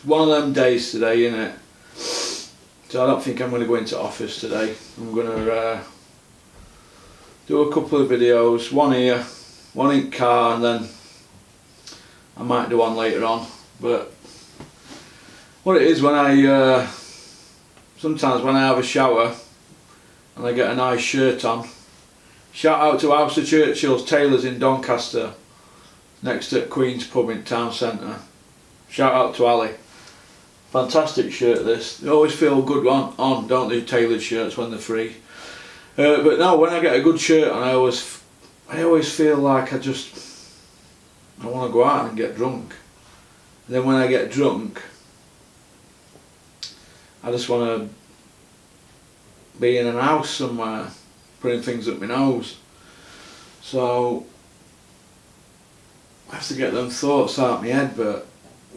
one of them days today, innit? So I don't think I'm going to go into office today. I'm going to do a couple of videos, one here, one in car, and then I might do one later on. But what it is, when I sometimes when I have a shower and I get a nice shirt on, shout out to House of Churchill's Tailors in Doncaster, next to Queen's Pub in Town Centre. Shout out to Ali. Fantastic shirt this. They always feel good on, don't they, tailored shirts when they're free. But no, when I get a good shirt on, I always feel like I want to go out and get drunk. And then when I get drunk, I just want to be in an house somewhere, putting things up my nose. So I have to get them thoughts out of my head, but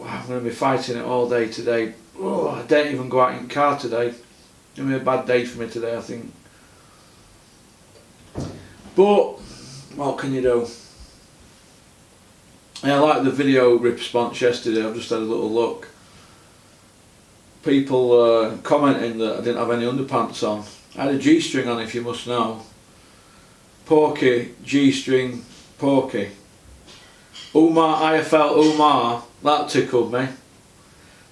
I'm going to be fighting it all day today. Oh, I didn't even go out in the car today. It's going to be a bad day for me today, I think. But what can you do? I like the video response yesterday. I've just had a little look. People commenting that I didn't have any underpants on. I had a G-string on, if you must know. Porky, G-string, Porky. Umar, IFL Umar, that tickled me.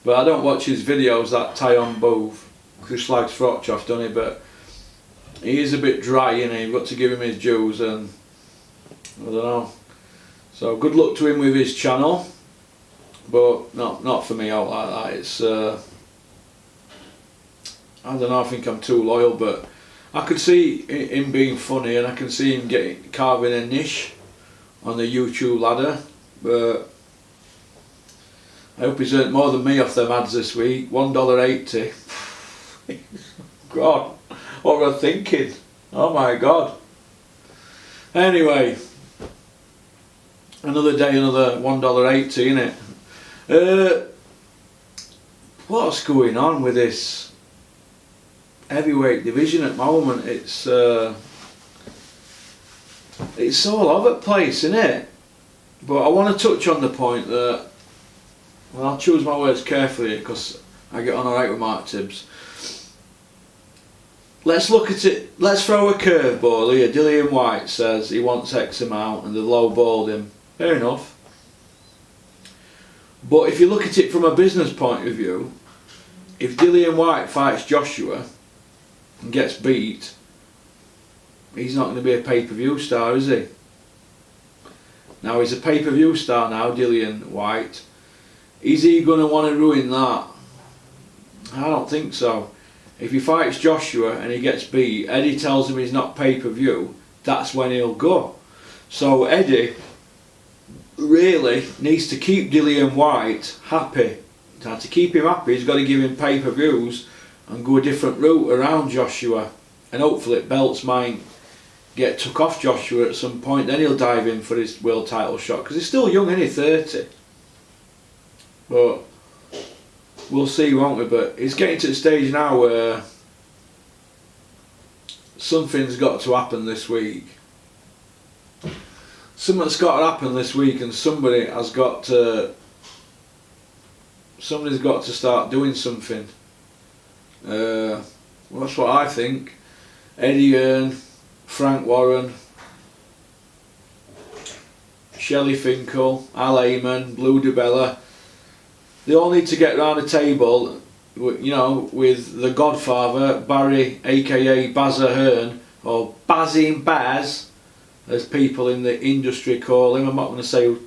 But I don't watch his videos, that tie-on booth. Chris likes Frotchoff, doesn't he? But he is a bit dry, you know. You've got to give him his dues, and I don't know. So good luck to him with his channel. But not for me out like that. It's I don't know, I think I'm too loyal, but I could see him being funny, and I can see him carving a niche on the YouTube ladder. But I hope he's earned more than me off them ads this week. $1.80. God, what were I thinking? Oh my God. Anyway, another day, another $1.80, innit? What's going on with this heavyweight division at the moment? It's all over the place, isn't it? But I want to touch on the point that, well, I'll choose my words carefully because I get on alright with Mark Tibbs. Let's look at it, let's throw a curveball here. Dillian Whyte says he wants X amount and they lowballed him. Fair enough. But if you look at it from a business point of view, if Dillian Whyte fights Joshua and gets beat, he's not going to be a pay-per-view star, is he? Now he's a pay-per-view star now, Dillian Whyte. Is he going to want to ruin that? I don't think so. If he fights Joshua and he gets beat, Eddie tells him he's not pay-per-view, that's when he'll go. So Eddie really needs to keep Dillian Whyte happy. To keep him happy, he's got to give him pay-per-views and go a different route around Joshua. And hopefully belts might get took off Joshua at some point, then he'll dive in for his world title shot, because he's still young, isn't he? 30. But we'll see, won't we? But it's getting to the stage now where something's got to happen this week. Something's got to happen this week, and somebody's got to start doing something. Well, that's what I think. Eddie Hearn, Frank Warren, Shelley Finkel, Al Heyman, Blue DeBella, they all need to get round a table, you know, with the Godfather, Barry, aka Bazza Hearn, or Bazin Baz, as people in the industry call him. I'm not going to say who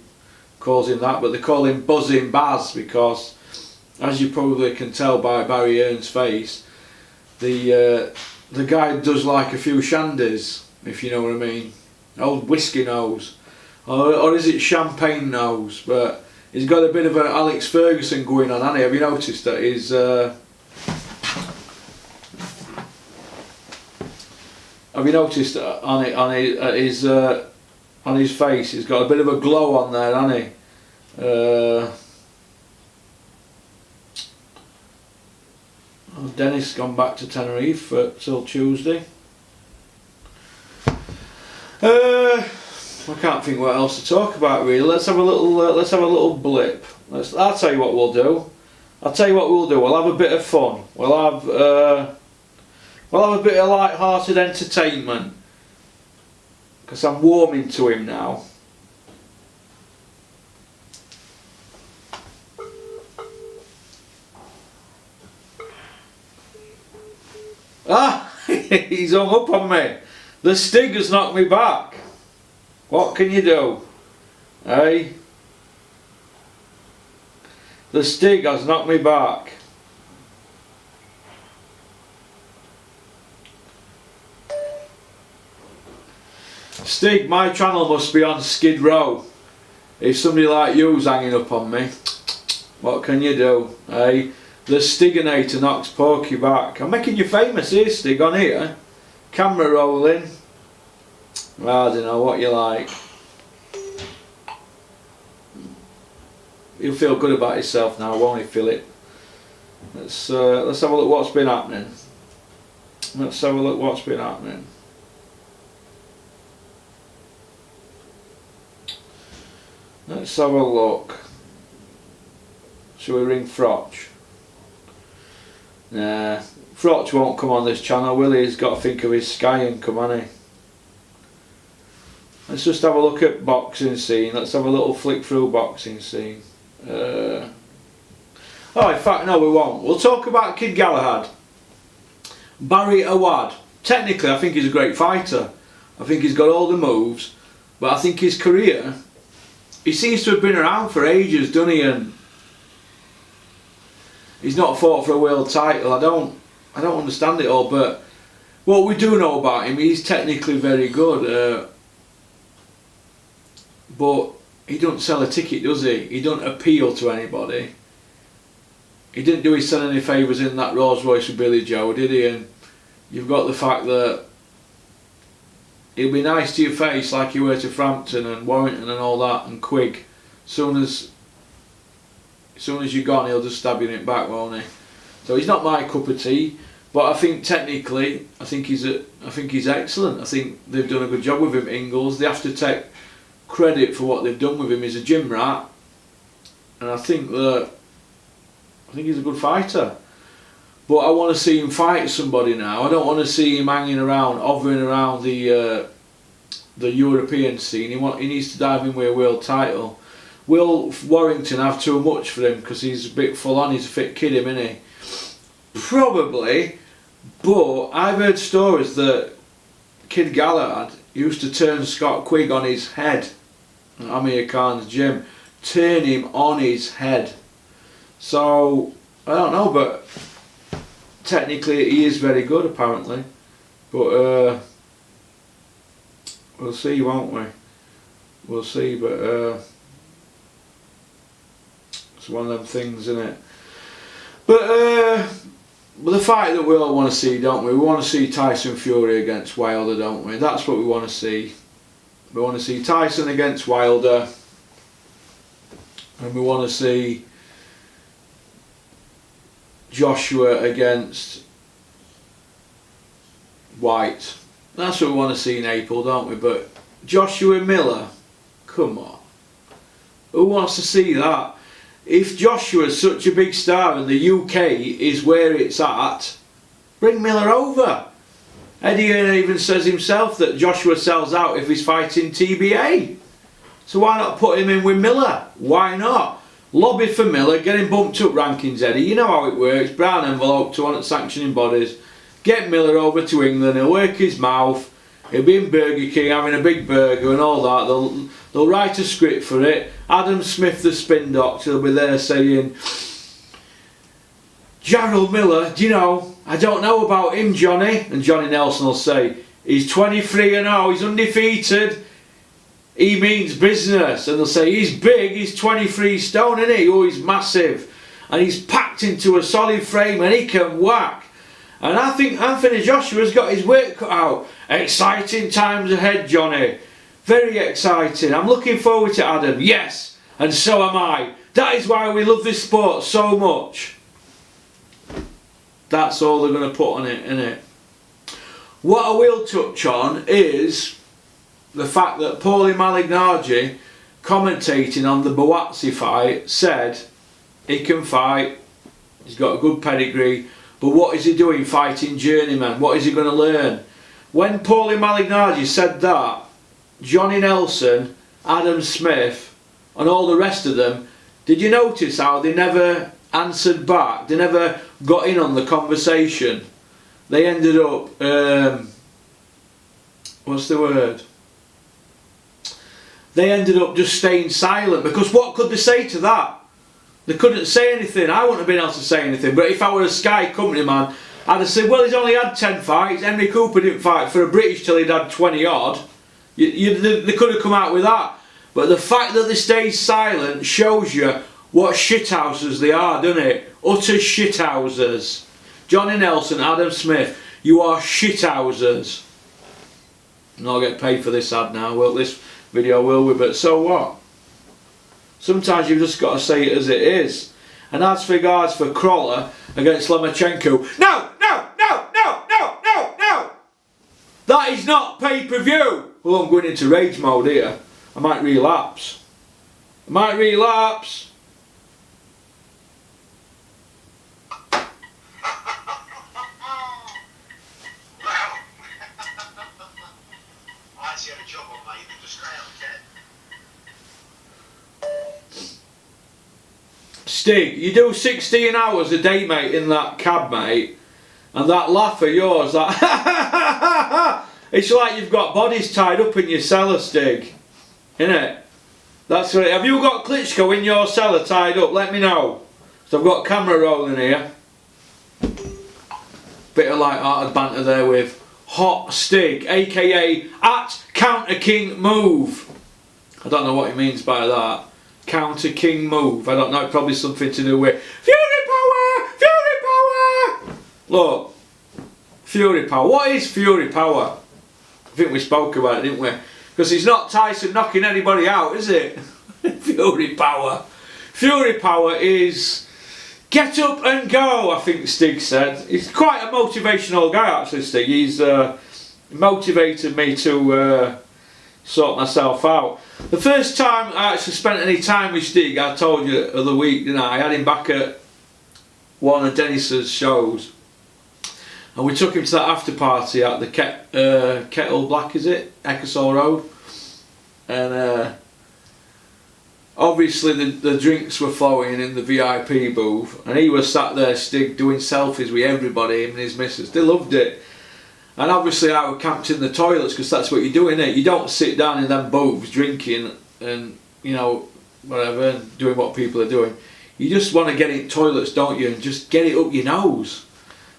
calls him that, but they call him Buzzing Baz because, as you probably can tell by Barry Hearn's face, the guy does like a few shandies, if you know what I mean. Old whiskey nose, or is it champagne nose? But he's got a bit of an Alex Ferguson going on, hasn't he? Have you noticed that he's have you noticed on his face he's got a bit of a glow on there, hasn't he? Dennis gone back to Tenerife till Tuesday. I can't think what else to talk about really. Let's have a little blip. I'll tell you what we'll do. I'll tell you what we'll do. We'll have a bit of fun. We'll have a bit of light-hearted entertainment, because I'm warming to him now. Ah, he's hung up on me. The Stig has knocked me back. What can you do? Hey? The Stig has knocked me back. Stig, my channel must be on Skid Row. If somebody like you's hanging up on me, what can you do? Hey? The Stiginator knocks Porky back. I'm making you famous here, Stig, on here. Camera rolling. I don't know what you like. He'll feel good about himself now, won't he, Philip? Let's have a look what's been happening. Let's have a look what's been happening. Let's have a look. Shall we ring Frotch? Nah, Frotch won't come on this channel, will he? He's got to think of his Sky income, hasn't he? Let's just have a look at boxing scene. Let's have a little flick through boxing scene. Oh, in fact, no, we won't. We'll talk about Kid Galahad. Barry Awad. Technically, I think he's a great fighter. I think he's got all the moves, but I think his career, he seems to have been around for ages, doesn't he? And he's not fought for a world title. I don't understand it all, but what we do know about him, he's technically very good. But he doesn't sell a ticket, does he? He doesn't appeal to anybody. He didn't do himself any favours in that Rolls Royce with Billy Joe, did he? And you've got the fact that he'll be nice to your face like he were to Frampton and Warrington and all that, and Quigg. As soon as you're gone, he'll just stab you in it back, won't he? So he's not my cup of tea, but I think technically, I think he's excellent. I think they've done a good job with him, Ingalls. They have to take credit for what they've done with him. He's a gym rat, and I think he's a good fighter. But I want to see him fight somebody now. I don't want to see him hanging around, hovering around the European scene. He needs to dive in with a world title. Will Warrington have too much for him because he's a bit full on? He's a fit kid, him, isn't he? Probably, but I've heard stories that Kid Galahad used to turn Scott Quigg on his head at Amir Khan's gym. Turn him on his head. So, I don't know, but technically he is very good apparently. But we'll see, won't we? We'll see, but it's one of them things, isn't it? But the fight that we all want to see, don't we? We want to see Tyson Fury against Wilder, don't we? That's what we want to see. We want to see Tyson against Wilder, and we want to see Joshua against White. That's what we want to see in April, don't we? But Joshua Miller, come on. Who wants to see that? If Joshua's such a big star and the UK is where it's at, bring Miller over. Eddie even says himself that Joshua sells out if he's fighting TBA. So why not put him in with Miller? Why not? Lobby for Miller, get him bumped up rankings, Eddie. You know how it works. Brown envelope to one at sanctioning bodies. Get Miller over to England, he'll work his mouth. He'll be in Burger King having a big burger and all that. They'll write a script for it. Adam Smith, the spin doctor, will be there saying, Gerald Miller, do you know, I don't know about him, Johnny. And Johnny Nelson will say, he's 23-0, he's undefeated. He means business. And they'll say, he's big, he's 23 stone, isn't he? Oh, he's massive. And he's packed into a solid frame and he can whack. And I think Anthony Joshua's got his work cut out. Exciting times ahead, Johnny. Very exciting. I'm looking forward to Adam. Yes, and so am I. That is why we love this sport so much. That's all they're going to put on it, innit? What I will touch on is the fact that Paulie Malignaggi, commentating on the Buatsi fight, said he can fight He's got a good pedigree. But what is he doing fighting journeyman? What is he going to learn? When Paulie Malignaggi said that, Johnny Nelson, Adam Smith and all the rest of them, did you notice how they never answered back? They never got in on the conversation. They ended up, what's the word? They ended up just staying silent, because what could they say to that? They couldn't say anything. I wouldn't have been able to say anything, but if I were a Sky company man, I'd have said, well, he's only had 10 fights. Henry Cooper didn't fight for a British till he'd had 20 odd. They could have come out with that. But the fact that they stayed silent shows you what shithousers they are, doesn't it? Utter shithousers. Johnny Nelson, Adam Smith, you are shithousers. And I'll get paid for this ad now. Well, this video will we, but so what? Sometimes you've just got to say it as it is. And as regards for Crawler against Lomachenko, no! That is not pay-per-view! Well, I'm going into rage mode here. I might relapse. I see a job on mate, you just stay on 10. Stig, you do 16 hours a day, mate, in that cab, mate. And that laugh of yours, that it's like you've got bodies tied up in your cellar, Stig. Innit? That's right. Have you got Klitschko in your cellar tied up? Let me know. So I've got camera rolling here. Bit of light-hearted banter there with Hot Stig, aka at Counter King Move. I don't know what he means by that. Counter King Move. I don't know. Probably something to do with Fury Power. Fury Power. Look, Fury Power. What is Fury Power? I think we spoke about it, didn't we? Because it's not Tyson knocking anybody out, is it? Fury Power. Fury Power is get up and go, I think Stig said. He's quite a motivational guy, actually, Stig. He's motivated me to sort myself out. The first time I actually spent any time with Stig, I told you the other week, didn't I? I had him back at one of Dennis's shows. And we took him to that after party at the Kettle Black, is it? Ecclesall Road. And obviously the drinks were flowing in the VIP booth. And he was sat there, Stig, doing selfies with everybody, him and his missus. They loved it. And obviously I was camped in the toilets, because that's what you do, innit? You don't sit down in them booths drinking and, you know, whatever, and doing what people are doing. You just want to get in toilets, don't you? And just get it up your nose.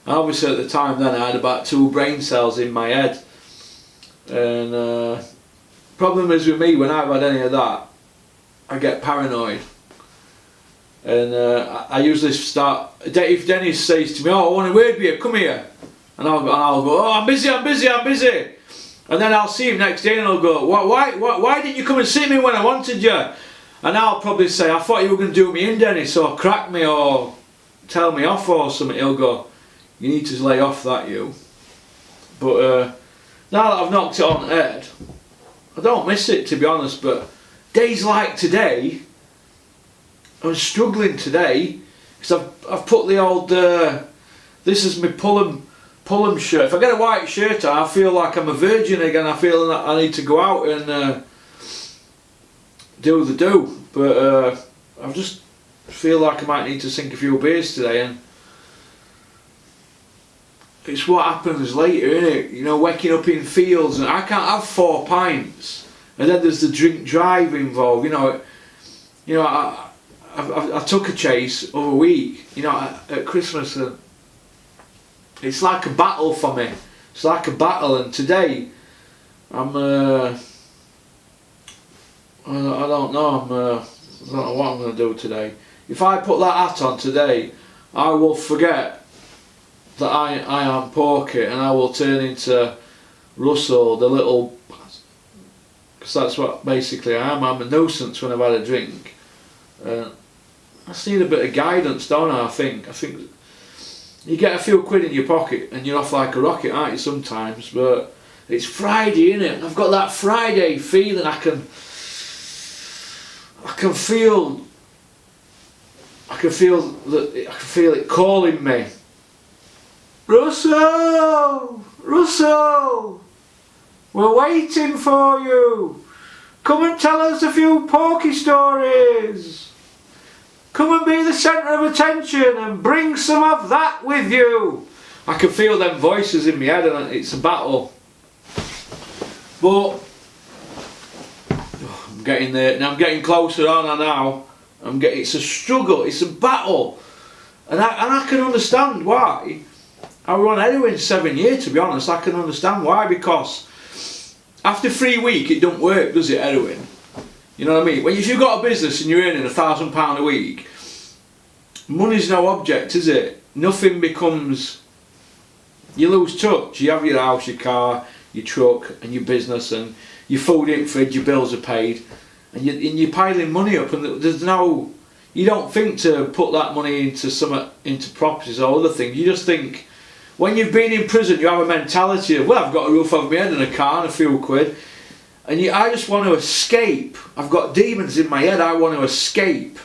And obviously at the time then I had about 2 brain cells in my head. And problem is with me, when I've had any of that, I get paranoid. And I usually start, if Dennis says to me, oh, I want a word with you, come here. And I'll go, oh, I'm busy. And then I'll see him next day and I'll go, why didn't you come and see me when I wanted you? And I'll probably say, I thought you were going to do me in, Dennis, or crack me, or tell me off or something. He'll go, you need to lay off that, you. But now that I've knocked it on the head, I don't miss it, to be honest. But days like today, I'm struggling today, because I've put the old, this is my Pullum shirt. If I get a white shirt on, I feel like I'm a virgin again. I feel that I need to go out and do the do. But I just feel like I might need to sink a few beers today, and it's what happens later, innit? You know, waking up in fields, and I can't have 4 pints, and then there's the drink drive involved. You know, I took a chase over a week, you know, at Christmas, and it's like a battle for me. It's like a battle, and today I'm I don't know. I don't know what I'm going to do today. If I put that hat on today, I will forget that I am Porky, and I will turn into Russell, the little, because that's what basically I am. I'm a nuisance when I've had a drink. I just need a bit of guidance, don't I? I think you get a few quid in your pocket and you're off like a rocket, aren't you, sometimes? But it's Friday, innit? I've got that Friday feeling. I can can feel it calling me. Russell! Russell! We're waiting for you! Come and tell us a few porky stories! Come and be the centre of attention and bring some of that with you! I can feel them voices in my head and it's a battle. But I'm getting there, and I'm getting closer on now. It's a struggle, it's a battle. And I can understand why. I was on heroin 7 years, to be honest. I can understand why, because after 3 weeks it don't work, does it, heroin? You know what I mean? If you've got a business and you're earning £1,000 a week, money's no object, is it? Nothing becomes... You lose touch. You have your house, your car, your truck and your business and your food in the fridge, your bills are paid, and you're piling money up, and there's no... You don't think to put that money into properties or other things. You just think... When you've been in prison, you have a mentality of, well, I've got a roof over my head and a car and a few quid. And I just want to escape. I've got demons in my head, I want to escape.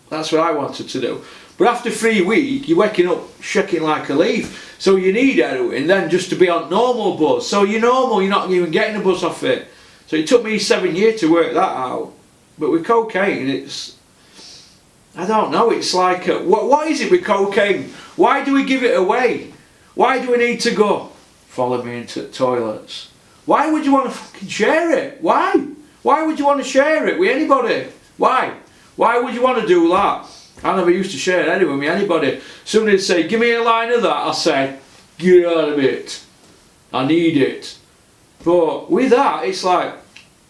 That's what I wanted to do. But after 3 weeks, you're waking up shaking like a leaf. So you need heroin then just to be on normal buzz. So you're normal, you're not even getting a buzz off it. So it took me 7 years to work that out. But with cocaine, it's... I don't know, it's like... what is it with cocaine? Why do we give it away? Why do we need to go? Follow me into toilets. Why would you want to fucking share it? Why? Why would you want to share it with anybody? Why? Why would you want to do that? I never used to share anything with anybody. Somebody'd say, give me a line of that. I say, get out of it. I need it. But with that, it's like,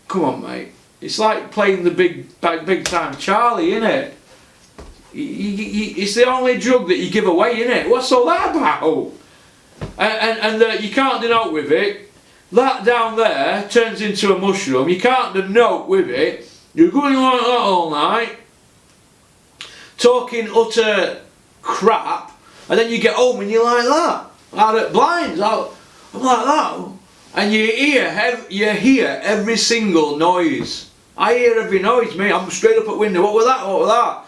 come on, mate. It's like playing the big time Charlie, innit? It's the only drug that you give away, innit? What's all that about? And you can't denote with it. That down there turns into a mushroom. You can't denote with it. You're going like that all night, talking utter crap, and then you get home and you're like that, out at blinds. I'm like that, and you hear every single noise. I hear every noise, mate. I'm straight up at window. What was that? What was that?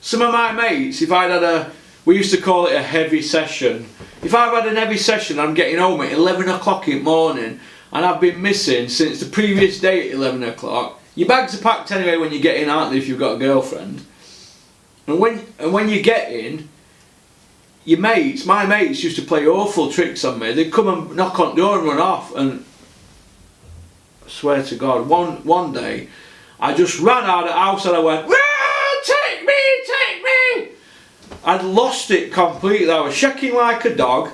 Some of my mates, if I'd had we used to call it a heavy session. If I've had an heavy session, I'm getting home at 11 o'clock in the morning, and I've been missing since the previous day at 11 o'clock. Your bags are packed anyway when you get in, aren't they, if you've got a girlfriend? And when you get in, my mates used to play awful tricks on me. They'd come and knock on the door and run off, and I swear to God, one day, I just ran out of the house and I went, take me, take me! I'd lost it completely. I was shaking like a dog.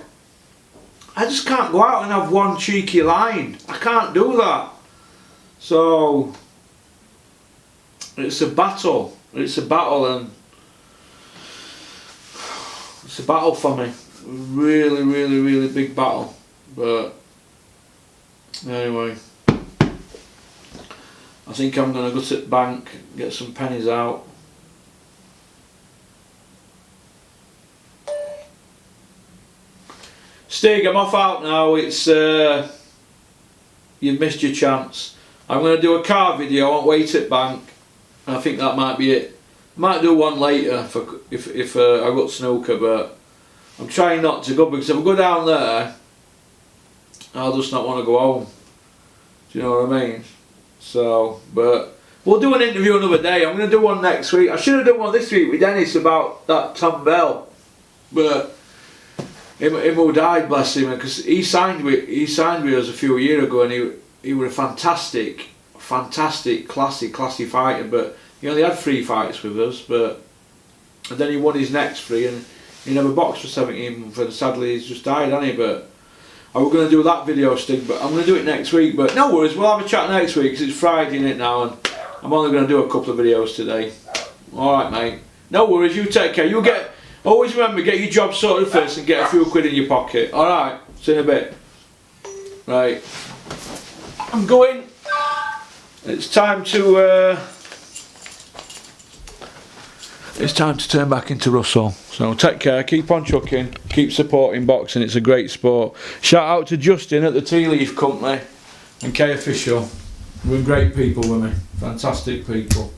I just can't go out and have one cheeky line. I can't do that. So it's a battle. It's a battle, and it's a battle for me. Really, really, really big battle. But anyway, I think I'm gonna go to the bank, get some pennies out. Stig, I'm off out now. It's you've missed your chance. I'm going to do a car video on wait at bank. I think that might be it. Might do one later if I got snooker, but I'm trying not to go, because if I go down there, I'll just not want to go home. Do you know what I mean? So, but we'll do an interview another day. I'm going to do one next week. I should have done one this week with Dennis about that Tom Bell, but him who died, bless him, because he signed with us a few years ago, and he was a fantastic, classy fighter. But he only had 3 fights with us, and then he won his next 3, and he never boxed for 17 months, and sadly he's just died, hasn't he? But I was going to do that video, Stig, but I'm going to do it next week. But no worries, we'll have a chat next week, because it's Friday in it now, and I'm only going to do a couple of videos today. Alright, mate. No worries, you take care. Always remember, get your job sorted first and get a few quid in your pocket. Alright, see you in a bit. Right. I'm going. It's time to turn back into Russell. So take care, keep on chucking, keep supporting boxing, it's a great sport. Shout out to Justin at the Tea Leaf Company and K Official. We're great people with me, fantastic people.